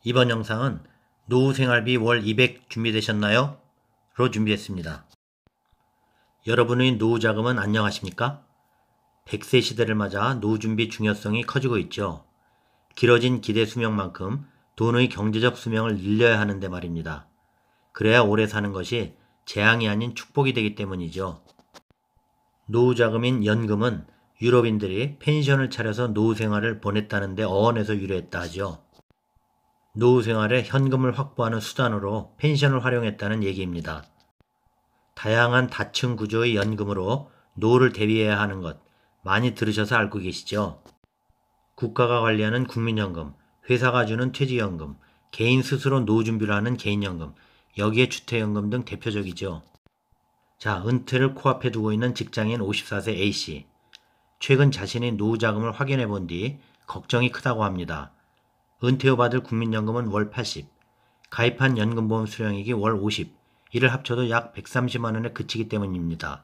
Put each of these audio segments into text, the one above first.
이번 영상은 노후생활비 월 200 준비되셨나요? 로 준비했습니다. 여러분의 노후자금은 안녕하십니까? 100세 시대를 맞아 노후준비 중요성이 커지고 있죠. 길어진 기대 수명만큼 돈의 경제적 수명을 늘려야 하는데 말입니다. 그래야 오래 사는 것이 재앙이 아닌 축복이 되기 때문이죠. 노후자금인 연금은 유럽인들이 펜션을 차려서 노후생활을 보냈다는데 어원에서 유래했다 하죠. 노후생활에 현금을 확보하는 수단으로 펜션을 활용했다는 얘기입니다. 다양한 다층 구조의 연금으로 노후를 대비해야 하는 것 많이 들으셔서 알고 계시죠? 국가가 관리하는 국민연금, 회사가 주는 퇴직연금, 개인 스스로 노후 준비를 하는 개인연금, 여기에 주택연금 등 대표적이죠. 자, 은퇴를 코앞에 두고 있는 직장인 54세 A씨. 최근 자신의 노후 자금을 확인해 본 뒤 걱정이 크다고 합니다. 은퇴 후 받을 국민연금은 월 80, 가입한 연금보험 수령액이 월 50, 이를 합쳐도 약 130만 원에 그치기 때문입니다.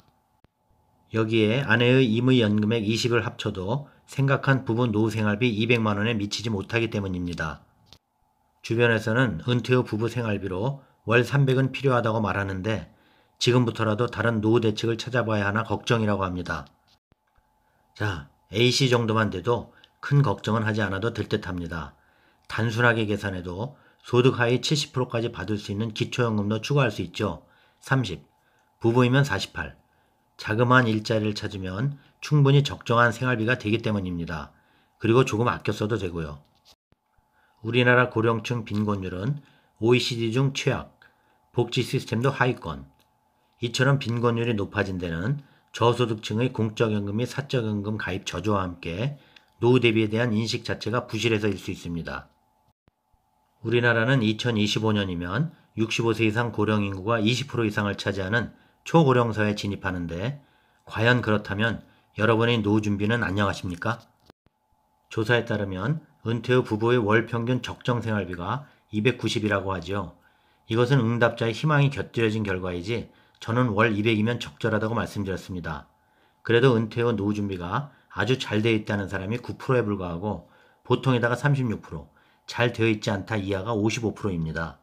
여기에 아내의 임의연금액 20을 합쳐도 생각한 부부 노후생활비 200만 원에 미치지 못하기 때문입니다. 주변에서는 은퇴 후 부부 생활비로 월 300은 필요하다고 말하는데 지금부터라도 다른 노후 대책을 찾아봐야 하나 걱정이라고 합니다. 자, A씨 정도만 돼도 큰 걱정은 하지 않아도 될 듯합니다. 단순하게 계산해도 소득 하위 70%까지 받을 수 있는 기초연금도 추가할 수 있죠. 30, 부부이면 48, 자그마한 일자리를 찾으면 충분히 적정한 생활비가 되기 때문입니다. 그리고 조금 아껴 써도 되고요. 우리나라 고령층 빈곤율은 OECD 중 최악, 복지 시스템도 하위권. 이처럼 빈곤율이 높아진 데는 저소득층의 공적연금 및 사적연금 가입 저조와 함께 노후 대비에 대한 인식 자체가 부실해서일 수 있습니다. 우리나라는 2025년이면 65세 이상 고령 인구가 20% 이상을 차지하는 초고령 사회에 진입하는데 과연 그렇다면 여러분의 노후 준비는 안녕하십니까? 조사에 따르면 은퇴 후 부부의 월 평균 적정 생활비가 290이라고 하죠. 이것은 응답자의 희망이 곁들여진 결과이지 저는 월 200이면 적절하다고 말씀드렸습니다. 그래도 은퇴 후 노후 준비가 아주 잘 되어 있다는 사람이 9%에 불과하고 보통에다가 36%, 잘 되어 있지 않다 이하가 55%입니다.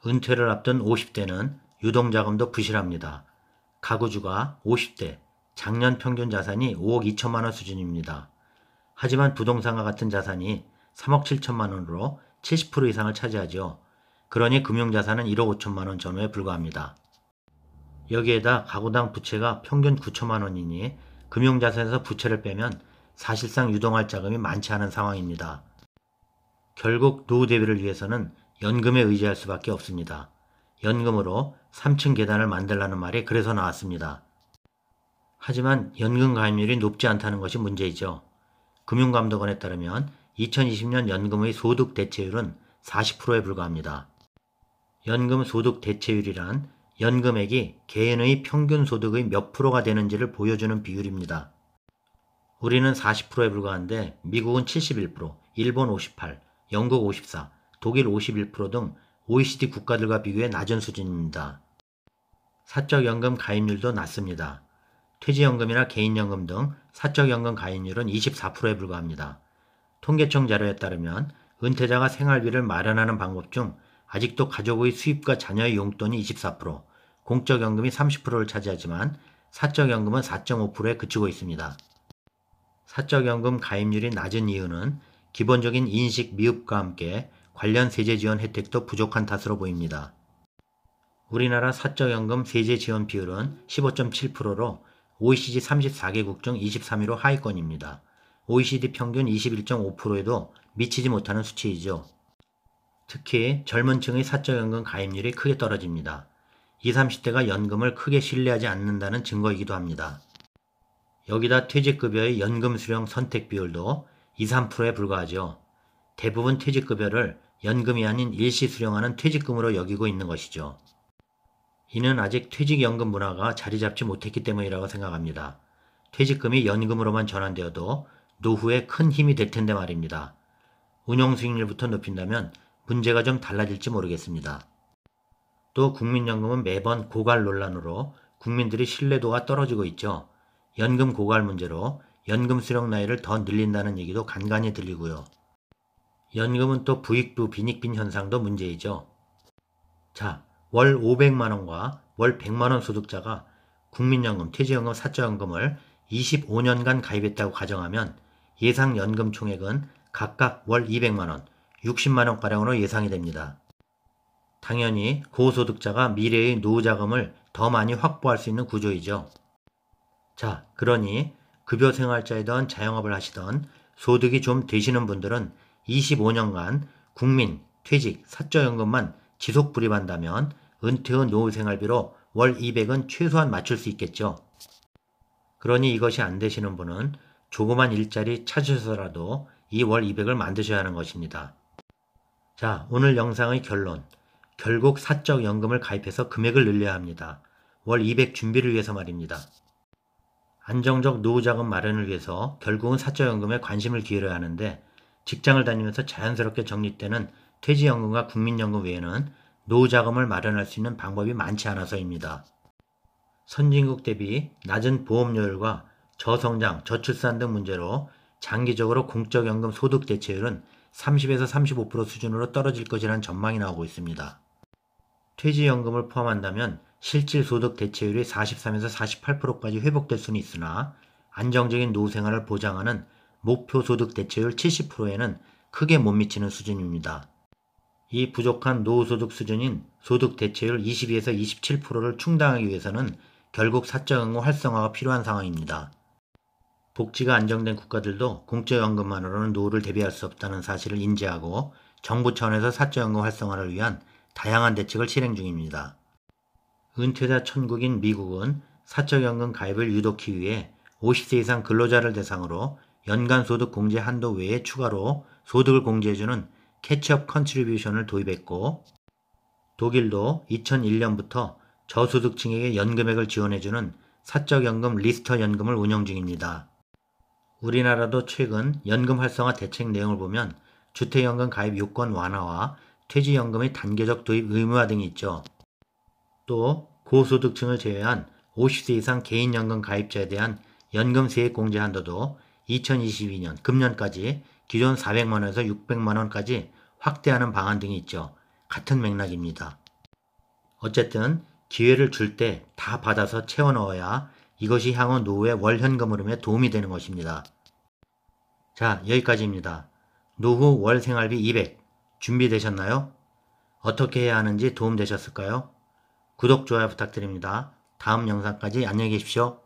은퇴를 앞둔 50대는 유동자금도 부실합니다. 가구주가 50대, 작년 평균 자산이 5억 2천만 원 수준입니다. 하지만 부동산과 같은 자산이 3억 7천만 원으로 70% 이상을 차지하죠. 그러니 금융자산은 1억 5천만 원 전후에 불과합니다. 여기에다 가구당 부채가 평균 9천만 원이니 금융자산에서 부채를 빼면 사실상 유동할 자금이 많지 않은 상황입니다. 결국 노후 대비를 위해서는 연금에 의지할 수밖에 없습니다. 연금으로 3층 계단을 만들라는 말이 그래서 나왔습니다. 하지만 연금 가입률이 높지 않다는 것이 문제이죠. 금융감독원에 따르면 2020년 연금의 소득 대체율은 40%에 불과합니다. 연금 소득 대체율이란 연금액이 개인의 평균 소득의 몇 프로가 되는지를 보여주는 비율입니다. 우리는 40%에 불과한데 미국은 71%, 일본 58%, 영국 54%, 독일 51% 등 OECD 국가들과 비교해 낮은 수준입니다. 사적연금 가입률도 낮습니다. 퇴직연금이나 개인연금 등 사적연금 가입률은 24%에 불과합니다. 통계청 자료에 따르면 은퇴자가 생활비를 마련하는 방법 중 아직도 가족의 수입과 자녀의 용돈이 24%, 공적연금이 30%를 차지하지만 사적연금은 4.5%에 그치고 있습니다. 사적연금 가입률이 낮은 이유는 기본적인 인식 미흡과 함께 관련 세제 지원 혜택도 부족한 탓으로 보입니다. 우리나라 사적연금 세제 지원 비율은 15.7%로 OECD 34개국 중 23위로 하위권입니다. OECD 평균 21.5%에도 미치지 못하는 수치이죠. 특히 젊은 층의 사적연금 가입률이 크게 떨어집니다. 20, 30대가 연금을 크게 신뢰하지 않는다는 증거이기도 합니다. 여기다 퇴직급여의 연금 수령 선택 비율도 2, 3%에 불과하죠. 대부분 퇴직급여를 연금이 아닌 일시 수령하는 퇴직금으로 여기고 있는 것이죠. 이는 아직 퇴직연금 문화가 자리 잡지 못했기 때문이라고 생각합니다. 퇴직금이 연금으로만 전환되어도 노후에 큰 힘이 될 텐데 말입니다. 운용 수익률부터 높인다면 문제가 좀 달라질지 모르겠습니다. 또 국민연금은 매번 고갈 논란으로 국민들의 신뢰도가 떨어지고 있죠. 연금 고갈 문제로 연금 수령 나이를 더 늘린다는 얘기도 간간히 들리고요. 연금은 또 부익부 빈익빈 현상도 문제이죠. 자, 월 500만원과 월 100만원 소득자가 국민연금, 퇴직연금, 사적연금을 25년간 가입했다고 가정하면 예상 연금 총액은 각각 월 200만원, 60만원가량으로 예상이 됩니다. 당연히 고소득자가 미래의 노후자금을 더 많이 확보할 수 있는 구조이죠. 자, 그러니 급여생활자이던 자영업을 하시던 소득이 좀 되시는 분들은 25년간 국민, 퇴직, 사적연금만 지속 불입한다면 은퇴 후 노후생활비로 월 200은 최소한 맞출 수 있겠죠. 그러니 이것이 안 되시는 분은 조그만 일자리 찾으셔서라도 이 월 200을 만드셔야 하는 것입니다. 자, 오늘 영상의 결론. 결국 사적연금을 가입해서 금액을 늘려야 합니다. 월 200 준비를 위해서 말입니다. 안정적 노후자금 마련을 위해서 결국은 사적연금에 관심을 기울여야 하는데 직장을 다니면서 자연스럽게 적립되는 퇴직연금과 국민연금 외에는 노후자금을 마련할 수 있는 방법이 많지 않아서입니다. 선진국 대비 낮은 보험료율과 저성장, 저출산 등 문제로 장기적으로 공적연금 소득 대체율은 30에서 35% 수준으로 떨어질 것이라는 전망이 나오고 있습니다. 퇴직연금을 포함한다면 실질 소득 대체율이 43에서 48%까지 회복될 수는 있으나 안정적인 노후 생활을 보장하는 목표 소득 대체율 70%에는 크게 못 미치는 수준입니다. 이 부족한 노후 소득 수준인 소득 대체율 22에서 27%를 충당하기 위해서는 결국 사적연금 활성화가 필요한 상황입니다. 복지가 안정된 국가들도 공적연금만으로는 노후를 대비할 수 없다는 사실을 인지하고 정부 차원에서 사적연금 활성화를 위한 다양한 대책을 실행 중입니다. 은퇴자 천국인 미국은 사적연금 가입을 유도하기 위해 50세 이상 근로자를 대상으로 연간 소득 공제 한도 외에 추가로 소득을 공제해주는 캐치업 컨트리뷰션을 도입했고, 독일도 2001년부터 저소득층에게 연금액을 지원해주는 사적연금 리스터 연금을 운영 중입니다. 우리나라도 최근 연금 활성화 대책 내용을 보면 주택연금 가입 요건 완화와 퇴직연금의 단계적 도입 의무화 등이 있죠. 또 고소득층을 제외한 50세 이상 개인연금 가입자에 대한 연금 세액 공제 한도도 2022년 금년까지 기존 400만원에서 600만원까지 확대하는 방안 등이 있죠. 같은 맥락입니다. 어쨌든 기회를 줄 때 다 받아서 채워 넣어야 이것이 향후 노후의 월현금 흐름에 도움이 되는 것입니다. 자, 여기까지입니다. 노후 월 생활비 200 준비되셨나요? 어떻게 해야 하는지 도움되셨을까요? 구독, 좋아요 부탁드립니다. 다음 영상까지 안녕히 계십시오.